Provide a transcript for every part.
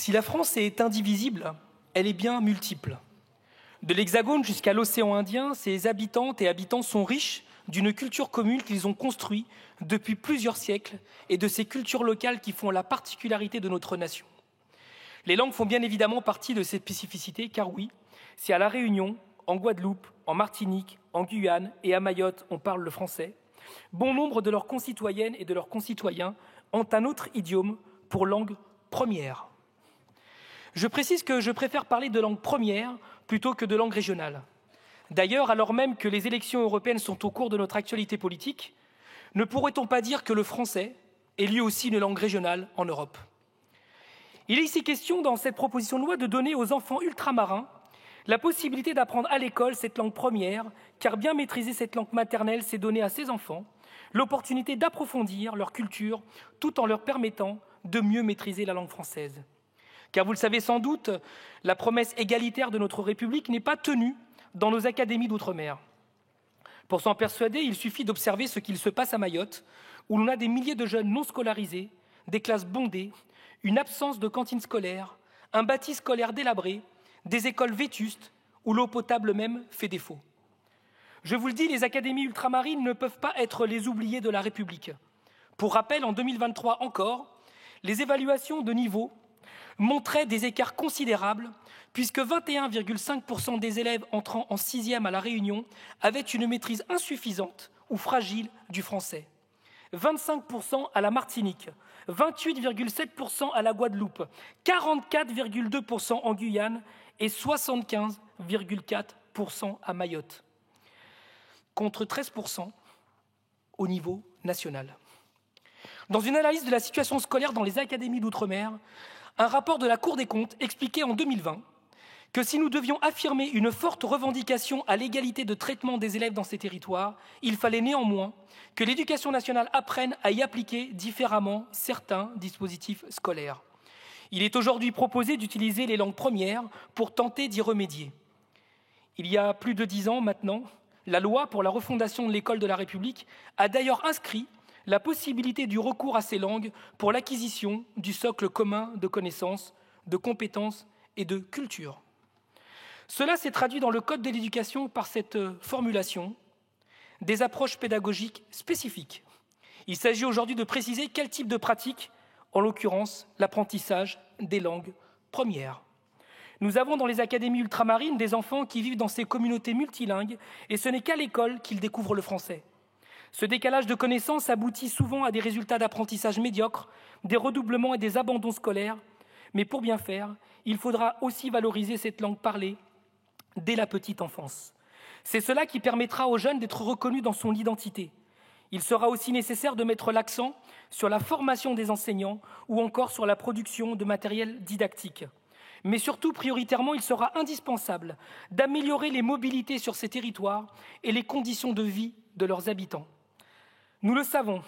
Si la France est indivisible, elle est bien multiple. De l'Hexagone jusqu'à l'océan Indien, ses habitantes et habitants sont riches d'une culture commune qu'ils ont construite depuis plusieurs siècles et de ces cultures locales qui font la particularité de notre nation. Les langues font bien évidemment partie de cette spécificité, car oui, si à La Réunion, en Guadeloupe, en Martinique, en Guyane et à Mayotte, on parle le français, bon nombre de leurs concitoyennes et de leurs concitoyens ont un autre idiome pour langue première. Je précise que je préfère parler de langue première plutôt que de langue régionale. D'ailleurs, alors même que les élections européennes sont au cours de notre actualité politique, ne pourrait-on pas dire que le français est lui aussi une langue régionale en Europe? Il est ici question, dans cette proposition de loi, de donner aux enfants ultramarins la possibilité d'apprendre à l'école cette langue première, car bien maîtriser cette langue maternelle, c'est donner à ces enfants l'opportunité d'approfondir leur culture tout en leur permettant de mieux maîtriser la langue française. Car vous le savez sans doute, la promesse égalitaire de notre République n'est pas tenue dans nos académies d'outre-mer. Pour s'en persuader, il suffit d'observer ce qu'il se passe à Mayotte, où l'on a des milliers de jeunes non scolarisés, des classes bondées, une absence de cantine scolaire, un bâti scolaire délabré, des écoles vétustes, où l'eau potable même fait défaut. Je vous le dis, les académies ultramarines ne peuvent pas être les oubliés de la République. Pour rappel, en 2023 encore, les évaluations de niveau montraient des écarts considérables, puisque 21,5% des élèves entrant en 6e à La Réunion avaient une maîtrise insuffisante ou fragile du français. 25% à la Martinique, 28,7% à la Guadeloupe, 44,2% en Guyane et 75,4% à Mayotte, contre 13% au niveau national. Dans une analyse de la situation scolaire dans les académies d'outre-mer, un rapport de la Cour des comptes expliquait en 2020 que si nous devions affirmer une forte revendication à l'égalité de traitement des élèves dans ces territoires, il fallait néanmoins que l'Éducation nationale apprenne à y appliquer différemment certains dispositifs scolaires. Il est aujourd'hui proposé d'utiliser les langues premières pour tenter d'y remédier. Il y a plus de 10 ans maintenant, la loi pour la refondation de l'école de la République a d'ailleurs inscrit la possibilité du recours à ces langues pour l'acquisition du socle commun de connaissances, de compétences et de culture. Cela s'est traduit dans le Code de l'éducation par cette formulation des approches pédagogiques spécifiques. Il s'agit aujourd'hui de préciser quel type de pratique, en l'occurrence l'apprentissage des langues premières. Nous avons dans les académies ultramarines des enfants qui vivent dans ces communautés multilingues et ce n'est qu'à l'école qu'ils découvrent le français. Ce décalage de connaissances aboutit souvent à des résultats d'apprentissage médiocres, des redoublements et des abandons scolaires. Mais pour bien faire, il faudra aussi valoriser cette langue parlée dès la petite enfance. C'est cela qui permettra aux jeunes d'être reconnus dans son identité. Il sera aussi nécessaire de mettre l'accent sur la formation des enseignants ou encore sur la production de matériel didactique. Mais surtout, prioritairement, il sera indispensable d'améliorer les mobilités sur ces territoires et les conditions de vie de leurs habitants. Nous le savons,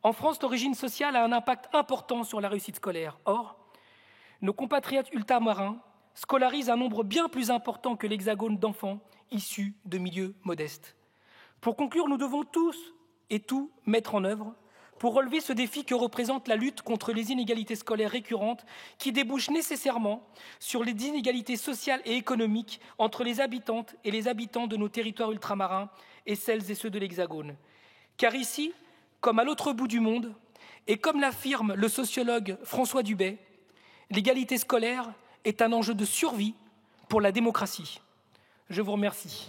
en France, l'origine sociale a un impact important sur la réussite scolaire. Or, nos compatriotes ultramarins scolarisent un nombre bien plus important que l'Hexagone d'enfants issus de milieux modestes. Pour conclure, nous devons tous et tout mettre en œuvre pour relever ce défi que représente la lutte contre les inégalités scolaires récurrentes qui débouchent nécessairement sur les inégalités sociales et économiques entre les habitantes et les habitants de nos territoires ultramarins et celles et ceux de l'Hexagone. Car ici, comme à l'autre bout du monde, et comme l'affirme le sociologue François Dubet, l'égalité scolaire est un enjeu de survie pour la démocratie. Je vous remercie.